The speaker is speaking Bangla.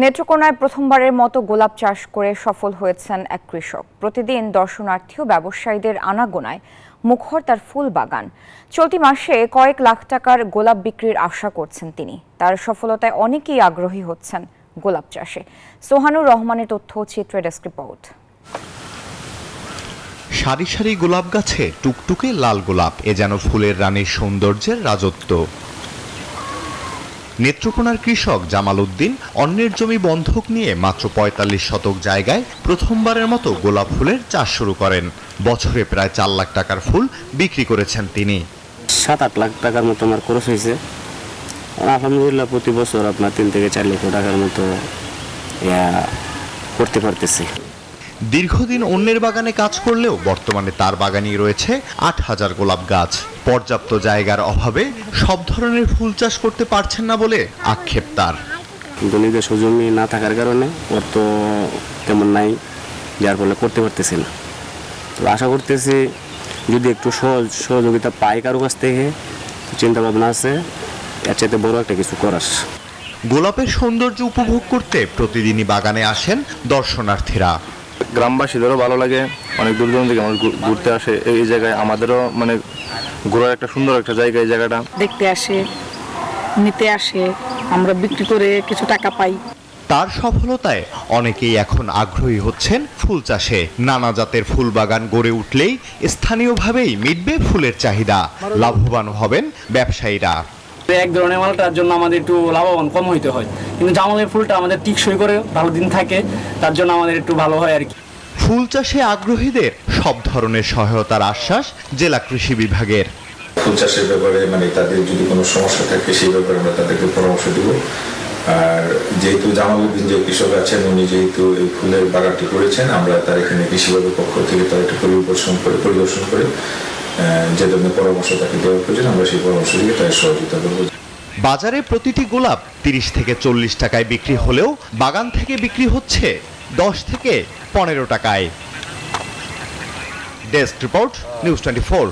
নেত্রকোনায় প্রথমবারের মতো গোলাপ চাষ করে সফল হয়েছেন এক কৃষক। প্রতিদিন দর্শনার্থী ও ব্যবসায়ীদের আনাগোনায় মুখর তার ফুল বাগান। চলতি মাসে কয়েক লাখ টাকার গোলাপ বিক্রির আশা করছেন তিনি। তার সফলতায় অনেকেই আগ্রহী হচ্ছেন গোলাপ চাষে। সোহানুর রহমানের তথ্য, চিত্র ডেস্ক রিপোর্ট। সারি সারি গোলাপ গাছে টুকটুকে লাল গোলাপ, এ যেন ফুলের রানীর সৌন্দর্যের রাজত্ব। নেত্রকোনার কৃষক জামাল উদ্দিন অন্যের জমি বন্ধক নিয়ে মাত্র ৪৫ শতক জায়গায় প্রথমবারের মতো গোলাপ ফুলের চাষ শুরু করেন। বছরে প্রায় ৪ লাখ টাকার ফুল বিক্রি করেছেন তিনি। ৭-৮ লাখ টাকার মতো আমার খরচ হয়েছে। আলহামদুলিল্লাহ প্রতি বছর আপনার ৩ থেকে ৪ লক্ষ টাকার মতো করতে পারতেছি। দীর্ঘদিন অন্যের বাগানে কাজ করলেও বর্তমানে তার বাগানেই রয়েছে ৮,০০০ গোলাপ গাছ। পর্যাপ্ত জায়গার অভাবে সব ধরনের ফুল চাষ করতে পারছেন না বলে আক্ষেপ তার। কিন্তু নিজস্ব জমি না থাকার কারণে অর্থ তেমন নাই, যার ফলে করতে পারতেছি না। তো আশা করতেছি যদি একটু সহযোগিতা পাই কারো কাছ থেকে, চিন্তা ভাবনা আছে এর চাইতে বড় একটা কিছু করার। গোলাপের সৌন্দর্য উপভোগ করতে প্রতিদিনই বাগানে আসেন দর্শনার্থীরা। গ্রামবাসীদেরও ভালো লাগে, অনেক দূর দূরান্ত থেকে মানুষ ঘুরতে আসে এই জায়গায়। আমাদেরও মানে ঘোরার একটা সুন্দর একটা জায়গা, এই জায়গাটা দেখতে আসে, নিতে আসে, আমরা বিক্রি করে কিছু টাকা পাই। তার সফলতায় অনেকেই এখন আগ্রহী হচ্ছেন ফুল চাষে। নানা জাতের ফুল বাগান গড়ে উঠলেই স্থানীয়ভাবেই মিটবে ফুলের চাহিদা, লাভবান হবেন ব্যবসায়ীরা। এক ধরনের মালটার জন্য আমাদের একটু লাভবান কম হইতে হয়, কিন্তু জামালের ফুলটা আমাদের টিকসই করে ভালো দিন থাকে, তার জন্য আমাদের একটু ভালো হয় আর কি। ফুল চাষে আগ্রহীদের সব ধরনের সহায়তার আশ্বাস জেলা কৃষি বিভাগের। ফুল চাষের ব্যাপারে তাদের যদি কোনো সমস্যা থাকে সেই ব্যাপারে আমরা তাদেরকে পরামর্শ দেব। আর যেহেতু জামাল উদ্দিন যে কৃষক আছেন, উনি যেহেতু এই ফুলের বাগানটি করেছেন, আমরা তার এখানে কৃষি বিভাগের পক্ষ থেকে তার একটা পরিদর্শন করে যে ধরনের পরামর্শ তাকে দেওয়ার প্রয়োজন আমরা সেই পরামর্শ দিয়ে তার সহযোগিতা করব। বাজারে প্রতিটি গোলাপ ৩০ থেকে ৪০ টাকায় বিক্রি হলেও বাগান থেকে বিক্রি হচ্ছে ১০ থেকে ১৫ টাকায়। Desk report, news 24।